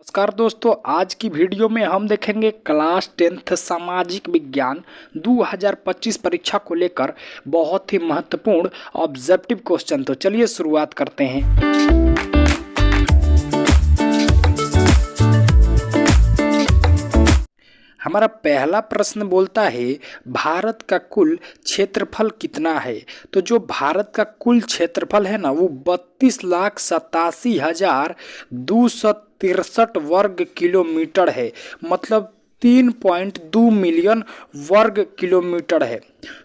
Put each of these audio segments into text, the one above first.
नमस्कार दोस्तों, आज की वीडियो में हम देखेंगे क्लास 10th सामाजिक विज्ञान 2025 परीक्षा को लेकर बहुत ही महत्वपूर्ण ऑब्जेक्टिव क्वेश्चन। तो चलिए शुरुआत करते हैं। हमारा पहला प्रश्न बोलता है भारत का कुल क्षेत्रफल कितना है। तो जो भारत का कुल क्षेत्रफल है ना वो 32,87,263 वर्ग किलोमीटर है, मतलब 3.2 मिलियन वर्ग किलोमीटर है।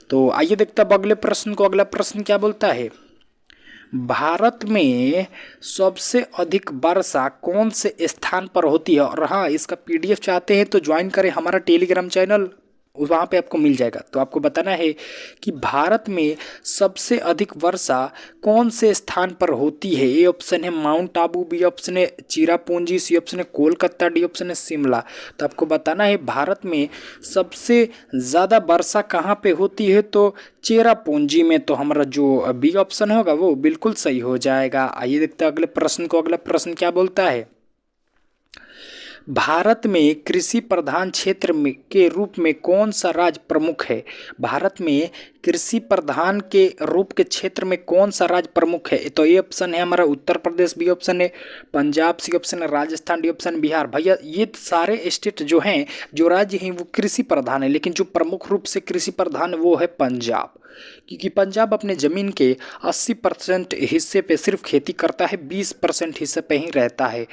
तो आइए देखते हैं अब अगले प्रश्न को। अगला प्रश्न क्या बोलता है, भारत में सबसे अधिक वर्षा कौन से स्थान पर होती है। और हाँ, इसका पीडीएफ चाहते हैं तो ज्वाइन करें हमारा टेलीग्राम चैनल, वहाँ पे आपको मिल जाएगा। तो आपको बताना है कि भारत में सबसे अधिक वर्षा कौन से स्थान पर होती है। ए ऑप्शन है माउंट आबू, बी ऑप्शन है चिरापुंजी, सी ऑप्शन है कोलकाता, डी ऑप्शन है शिमला। तो आपको बताना है भारत में सबसे ज़्यादा वर्षा कहाँ पे होती है। तो चेरापूंजी में। तो हमारा जो बी ऑप्शन होगा वो बिल्कुल सही हो जाएगा। आइए देखते हैं अगले प्रश्न को। अगला प्रश्न क्या बोलता है, भारत में कृषि प्रधान क्षेत्र में के रूप में कौन सा राज्य प्रमुख है। भारत में कृषि प्रधान के रूप के क्षेत्र में कौन सा राज्य प्रमुख है। तो ये ऑप्शन है हमारा उत्तर प्रदेश, बी ऑप्शन है पंजाब, सी ऑप्शन है राजस्थान, डी ऑप्शन बिहार। भैया ये सारे स्टेट जो हैं, जो राज्य हैं वो कृषि प्रधान है, लेकिन जो प्रमुख रूप से कृषि प्रधान वो है पंजाब, क्योंकि पंजाब अपने ज़मीन के 80% हिस्से पे सिर्फ खेती करता है, 20% हिस्से पे ही रहता है।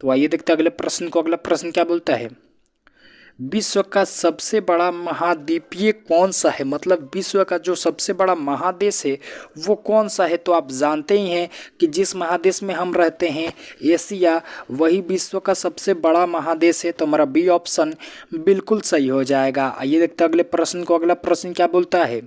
तो आइए देखते हैं अगले प्रश्न को। अगला प्रश्न क्या बोलता है, विश्व का सबसे बड़ा महाद्वीपीय कौन सा है। मतलब विश्व का जो सबसे बड़ा महादेश है वो कौन सा है। तो आप जानते ही हैं कि जिस महादेश में हम रहते हैं एशिया, वही विश्व का सबसे बड़ा महादेश है। तो हमारा बी ऑप्शन बिल्कुल सही हो जाएगा। आइए देखते हैं अगले प्रश्न को। अगला प्रश्न क्या बोलता है,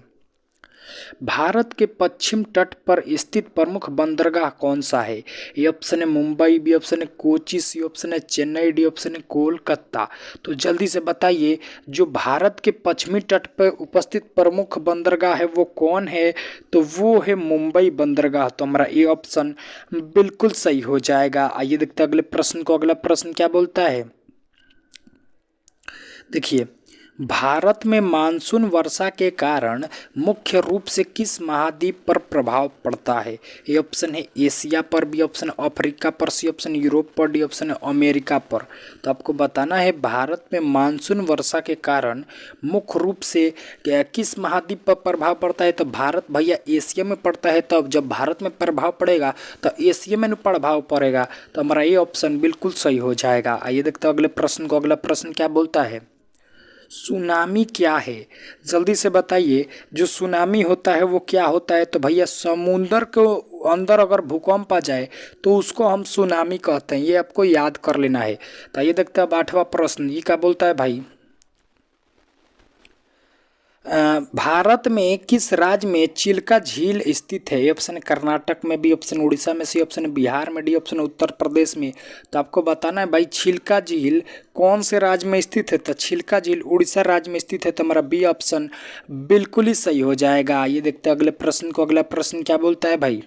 भारत के पश्चिम तट पर स्थित प्रमुख बंदरगाह कौन सा है। ए ऑप्शन है मुंबई, बी ऑप्शन है कोची, सी ऑप्शन है चेन्नई, डी ऑप्शन है कोलकाता। तो जल्दी से बताइए जो भारत के पश्चिमी तट पर उपस्थित प्रमुख बंदरगाह है वो कौन है। तो वो है मुंबई बंदरगाह। तो हमारा ए ऑप्शन बिल्कुल सही हो जाएगा। आइए देखते हैं अगले प्रश्न को। अगला प्रश्न क्या बोलता है, देखिए भारत में मानसून वर्षा के कारण मुख्य रूप से किस महाद्वीप पर प्रभाव पड़ता है। ए ऑप्शन है एशिया पर, बी ऑप्शन अफ्रीका पर, सी ऑप्शन यूरोप पर, डी ऑप्शन अमेरिका पर। तो आपको बताना है भारत में मानसून वर्षा के कारण मुख्य रूप से किस महाद्वीप पर प्रभाव पड़ता है। तो भारत भैया एशिया में पड़ता है। तब जब भारत में प्रभाव पड़ेगा तो एशिया में प्रभाव पड़ेगा। तो हमारा ये ऑप्शन बिल्कुल सही हो जाएगा। आइए देखते हैं अगले प्रश्न को। अगला प्रश्न क्या बोलता है, सुनामी क्या है। जल्दी से बताइए जो सुनामी होता है वो क्या होता है। तो भैया समुंदर के अंदर अगर भूकंप आ जाए तो उसको हम सुनामी कहते हैं, ये आपको याद कर लेना है। तो ये देखते हैं अब 8वां प्रश्न, ये क्या बोलता है भाई, भारत में किस राज्य में चिल्का झील स्थित है। ए ऑप्शन कर्नाटक में, बी ऑप्शन उड़ीसा में, सी ऑप्शन बिहार में, डी ऑप्शन उत्तर प्रदेश में। तो आपको बताना है भाई चिल्का झील कौन से राज्य में स्थित है। तो चिल्का झील उड़ीसा राज्य में स्थित है। तो हमारा बी ऑप्शन बिल्कुल ही सही हो जाएगा। ये देखते हैं अगले प्रश्न को। अगला प्रश्न क्या बोलता है भाई,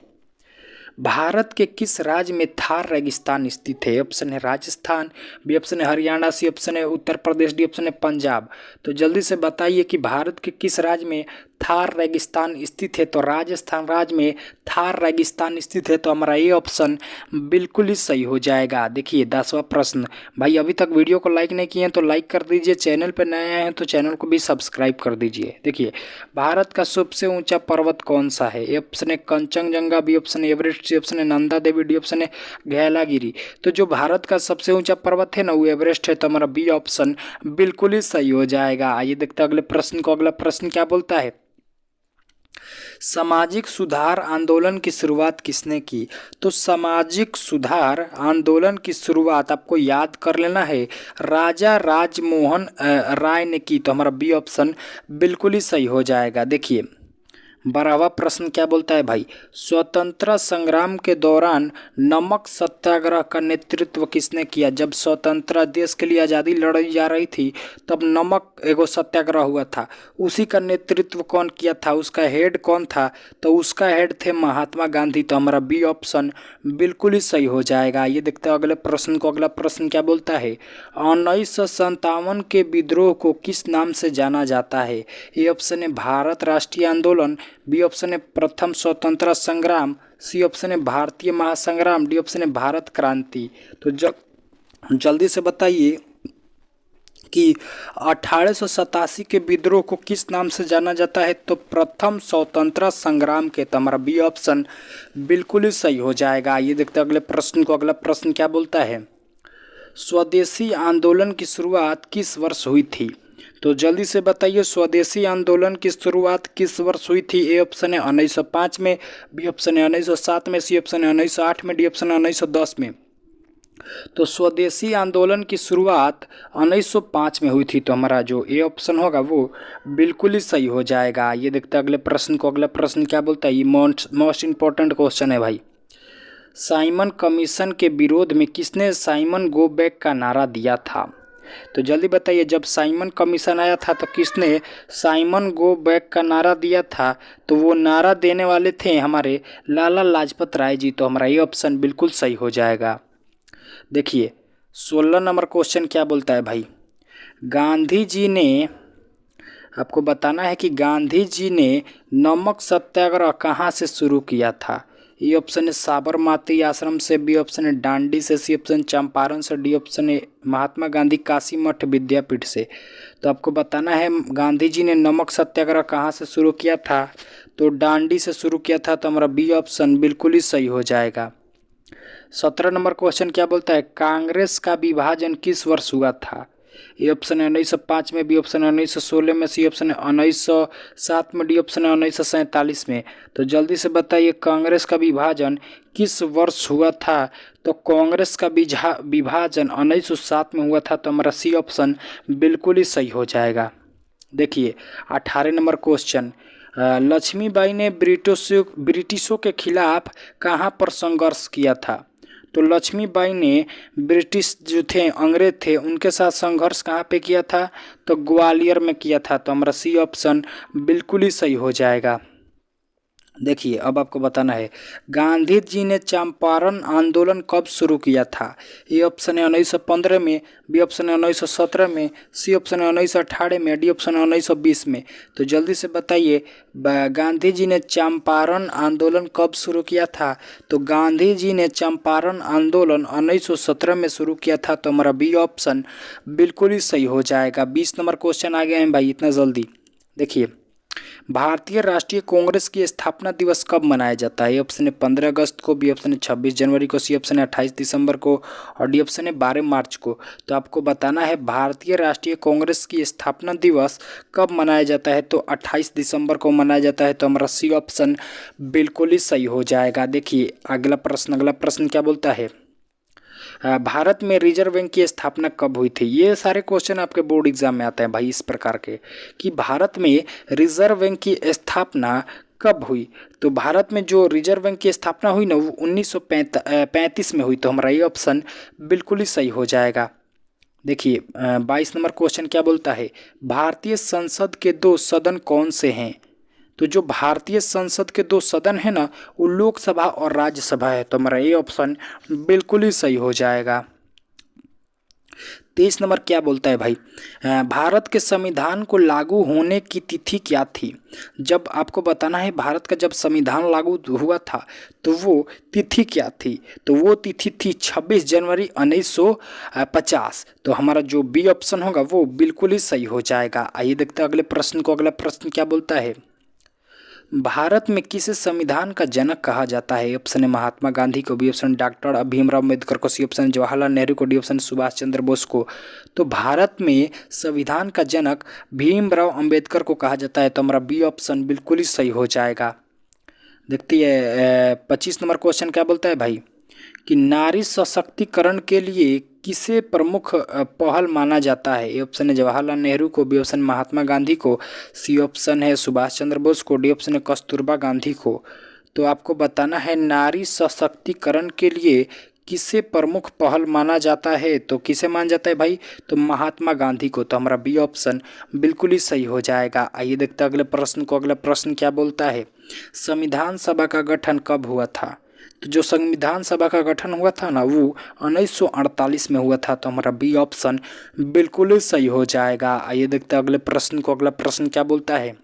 भारत के किस राज्य में थार रेगिस्तान स्थित है। ऑप्शन है राजस्थान, बी ऑप्शन है हरियाणा, सी ऑप्शन है उत्तर प्रदेश, डी ऑप्शन है पंजाब। तो जल्दी से बताइए कि भारत के किस राज्य में थार रेगिस्तान स्थित है। तो राजस्थान राज्य में थार रेगिस्तान स्थित है। तो हमारा ये ऑप्शन बिल्कुल ही सही हो जाएगा। देखिए 10वां प्रश्न, भाई अभी तक वीडियो को लाइक नहीं किए हैं तो लाइक कर दीजिए, चैनल पर नए आए हैं तो चैनल को भी सब्सक्राइब कर दीजिए। देखिए भारत का सबसे ऊंचा पर्वत कौन सा है। ए ऑप्शन है कंचनजंगा, बी ऑप्शन है एवरेस्ट, सी ऑप्शन है नंदा देवी, डी ऑप्शन है गैलागिरी। तो जो भारत का सबसे ऊंचा पर्वत है ना वो एवरेस्ट है। तो हमारा बी ऑप्शन बिल्कुल ही सही हो जाएगा। आइए देखते हैं अगले प्रश्न को। अगला प्रश्न क्या बोलता है, सामाजिक सुधार आंदोलन की शुरुआत किसने की। तो सामाजिक सुधार आंदोलन की शुरुआत आपको याद कर लेना है, राजा राजमोहन राय ने की। तो हमारा बी ऑप्शन बिल्कुल ही सही हो जाएगा। देखिए 12वां प्रश्न क्या बोलता है भाई, स्वतंत्रता संग्राम के दौरान नमक सत्याग्रह का नेतृत्व किसने किया। जब स्वतंत्रता देश के लिए आज़ादी लड़ी जा रही थी तब नमक एगो सत्याग्रह हुआ था, उसी का नेतृत्व कौन किया था, उसका हेड कौन था, तो उसका हेड थे महात्मा गांधी। तो हमारा बी ऑप्शन बिल्कुल ही सही हो जाएगा। ये देखते हैं अगले प्रश्न को। अगला प्रश्न क्या बोलता है, 1957 के विद्रोह को किस नाम से जाना जाता है। ए ऑप्शन है भारत राष्ट्रीय आंदोलन, बी ऑप्शन है प्रथम स्वतंत्रता संग्राम, सी ऑप्शन है भारतीय महासंग्राम, डी ऑप्शन है भारत क्रांति। तो जल्दी से बताइए कि 1887 के विद्रोह को किस नाम से जाना जाता है, तो प्रथम स्वतंत्रता संग्राम के। तो हमारा बी ऑप्शन बिल्कुल ही सही हो जाएगा। ये देखते हैं अगले प्रश्न को। अगला प्रश्न क्या बोलता है, स्वदेशी आंदोलन की शुरुआत किस वर्ष हुई थी। तो जल्दी से बताइए स्वदेशी आंदोलन की शुरुआत किस वर्ष हुई थी। ए ऑप्शन है 1905 में, बी ऑप्शन है 1907 में, सी ऑप्शन है 1908 में, डी ऑप्शन है 1910 में। तो स्वदेशी आंदोलन की शुरुआत 1905 में हुई थी। तो हमारा जो ए ऑप्शन होगा वो बिल्कुल ही सही हो जाएगा। ये देखते हैं अगले प्रश्न को। अगला प्रश्न क्या बोलता है, ये मोस्ट इंपॉर्टेंट क्वेश्चन है भाई, साइमन कमीशन के विरोध में किसने साइमन गो बैक का नारा दिया था। तो जल्दी बताइए, जब साइमन कमीशन आया था तो किसने साइमन गो बैक का नारा दिया था। तो वो नारा देने वाले थे हमारे लाला लाजपत राय जी। तो हमारा ये ऑप्शन बिल्कुल सही हो जाएगा। देखिए 16 नंबर क्वेश्चन क्या बोलता है भाई, गांधी जी ने, आपको बताना है कि गांधी जी ने नमक सत्याग्रह कहाँ से शुरू किया था। ए ऑप्शन है साबरमती आश्रम से, बी ऑप्शन है डांडी से, सी ऑप्शन चंपारण से, डी ऑप्शन है महात्मा गांधी काशी मठ विद्यापीठ से। तो आपको बताना है गांधी जी ने नमक सत्याग्रह कहाँ से शुरू किया था, तो डांडी से शुरू किया था। तो हमारा बी ऑप्शन बिल्कुल ही सही हो जाएगा। 17 नंबर क्वेश्चन क्या बोलता है, कांग्रेस का विभाजन किस वर्ष हुआ था। ए ऑप्शन है 1905 में, बी ऑप्शन है 1916 में, सी ऑप्शन है 1907 में, डी ऑप्शन है 1947 में। तो जल्दी से बताइए कांग्रेस का विभाजन किस वर्ष हुआ था। तो कांग्रेस का विभाजन 1907 में हुआ था। तो हमारा सी ऑप्शन बिल्कुल ही सही हो जाएगा। देखिए 18 नंबर क्वेश्चन, लक्ष्मीबाई ने ब्रिटिशों के खिलाफ कहाँ पर संघर्ष किया था। तो लक्ष्मीबाई ने ब्रिटिश जो थे अंग्रेज थे उनके साथ संघर्ष कहाँ पे किया था, तो ग्वालियर में किया था। तो हमारा सी ऑप्शन बिल्कुल ही सही हो जाएगा। देखिए अब आपको बताना है गांधी जी ने चंपारण आंदोलन कब शुरू किया था। ए ऑप्शन है 1915 में, बी ऑप्शन है 1917 में, सी ऑप्शन है 1918 में, डी ऑप्शन है 1920 में। तो जल्दी से बताइए गांधी जी ने चंपारण आंदोलन कब शुरू किया था। तो गांधी जी ने चंपारण आंदोलन 1917 में शुरू किया था। तो हमारा बी ऑप्शन बिल्कुल ही सही हो जाएगा। 20 नंबर क्वेश्चन आ गया है भाई इतना जल्दी। देखिए भारतीय राष्ट्रीय कांग्रेस की स्थापना दिवस कब मनाया जाता है। ए ऑप्शन है 15 अगस्त को, बी ऑप्शन है 26 जनवरी को, सी ऑप्शन है 28 दिसंबर को और डी ऑप्शन है 12 मार्च को। तो आपको बताना है भारतीय राष्ट्रीय कांग्रेस की स्थापना दिवस कब मनाया जाता है। तो 28 दिसंबर को मनाया जाता है। तो हमारा सी ऑप्शन बिल्कुल ही सही हो जाएगा। देखिए अगला प्रश्न क्या बोलता है, भारत में रिजर्व बैंक की स्थापना कब हुई थी। ये सारे क्वेश्चन आपके बोर्ड एग्जाम में आते हैं भाई इस प्रकार के, कि भारत में रिजर्व बैंक की स्थापना कब हुई। तो भारत में जो रिजर्व बैंक की स्थापना हुई ना वो 1935 में हुई। तो हमारा ये ऑप्शन बिल्कुल ही सही हो जाएगा। देखिए 22 नंबर क्वेश्चन क्या बोलता है, भारतीय संसद के 2 सदन कौन से हैं। तो जो भारतीय संसद के 2 सदन है ना वो लोकसभा और राज्यसभा है। तो हमारा ये ऑप्शन बिल्कुल ही सही हो जाएगा। 23 नंबर क्या बोलता है भाई, भारत के संविधान को लागू होने की तिथि क्या थी। जब आपको बताना है भारत का जब संविधान लागू हुआ था तो वो तिथि क्या थी। तो वो तिथि थी 26 जनवरी 1950। तो हमारा जो बी ऑप्शन होगा वो बिल्कुल ही सही हो जाएगा। आइए देखते हैं अगले प्रश्न को। अगला प्रश्न क्या बोलता है, भारत में किसे संविधान का जनक कहा जाता है। ऑप्शन है महात्मा गांधी को, B option doctor Bhimrao Ambedkar को, सी ऑप्शन जवाहरलाल नेहरू को, डी ऑप्शन सुभाष चंद्र बोस को। तो भारत में संविधान का जनक भीमराव अम्बेडकर को कहा जाता है। तो हमारा बी ऑप्शन बिल्कुल ही सही हो जाएगा। देखती है 25 नंबर क्वेश्चन क्या बोलता है भाई, कि नारी सशक्तिकरण के लिए किसे प्रमुख पहल माना जाता है? ए ऑप्शन है जवाहरलाल नेहरू को, बी ऑप्शन महात्मा गांधी को, सी ऑप्शन है सुभाष चंद्र बोस को, डी ऑप्शन है कस्तूरबा गांधी को। तो आपको बताना है नारी सशक्तिकरण के लिए किसे प्रमुख पहल माना जाता है? तो किसे माना जाता है भाई? तो महात्मा गांधी को। तो हमारा बी ऑप्शन बिल्कुल ही सही हो जाएगा। आइए देखते हैं अगले प्रश्न को। अगला प्रश्न क्या बोलता है? संविधान सभा का गठन कब हुआ था? तो जो संविधान सभा का गठन हुआ था ना, वो 1948 में हुआ था। तो हमारा बी ऑप्शन बिल्कुल ही सही हो जाएगा। आइए देखते हैं अगले प्रश्न को। अगला प्रश्न क्या बोलता है?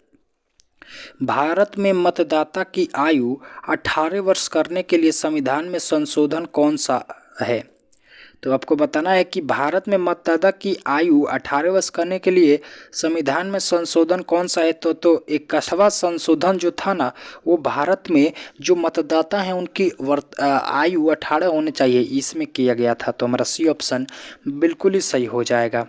भारत में मतदाता की आयु 18 वर्ष करने के लिए संविधान में संशोधन कौन सा है? तो आपको बताना है कि भारत में मतदाता की आयु 18 वर्ष करने के लिए संविधान में संशोधन कौन सा है? तो 21वां संशोधन जो था ना, वो भारत में जो मतदाता हैं उनकी आयु 18 होने चाहिए, इसमें किया गया था। तो हमारा सी ऑप्शन बिल्कुल ही सही हो जाएगा।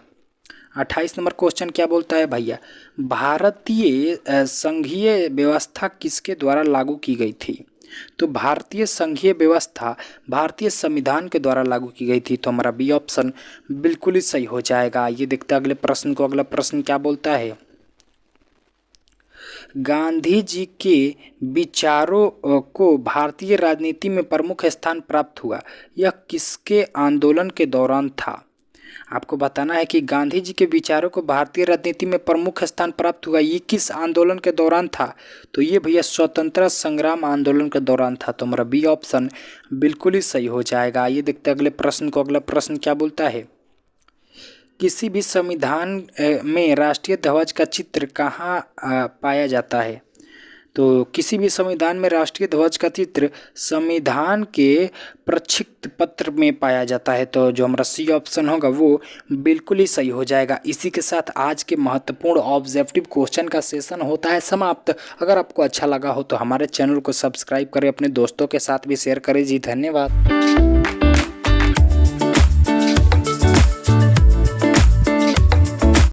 28 नंबर क्वेश्चन क्या बोलता है भैया? भारतीय संघीय व्यवस्था किसके द्वारा लागू की गई थी? तो भारतीय संघीय व्यवस्था भारतीय संविधान के द्वारा लागू की गई थी। तो हमारा बी ऑप्शन बिल्कुल ही सही हो जाएगा। ये देखते हैं अगले प्रश्न को। अगला प्रश्न क्या बोलता है? गांधी जी के विचारों को भारतीय राजनीति में प्रमुख स्थान प्राप्त हुआ, यह किसके आंदोलन के दौरान था? आपको बताना है कि गांधी जी के विचारों को भारतीय राजनीति में प्रमुख स्थान प्राप्त हुआ, ये किस आंदोलन के दौरान था? तो ये भैया स्वतंत्रता संग्राम आंदोलन के दौरान था। तो हमारा बी ऑप्शन बिल्कुल ही सही हो जाएगा। ये देखते हैं अगले प्रश्न को। अगला प्रश्न क्या बोलता है? किसी भी संविधान में राष्ट्रीय ध्वज का चित्र कहाँ पाया जाता है? तो किसी भी संविधान में राष्ट्रीय ध्वज का चित्र संविधान के प्रक्षिप्त पत्र में पाया जाता है। तो जो हमारा सी ऑप्शन होगा वो बिल्कुल ही सही हो जाएगा। इसी के साथ आज के महत्वपूर्ण ऑब्जेक्टिव क्वेश्चन का सेशन होता है समाप्त। अगर आपको अच्छा लगा हो तो हमारे चैनल को सब्सक्राइब करें, अपने दोस्तों के साथ भी शेयर करें जी। धन्यवाद।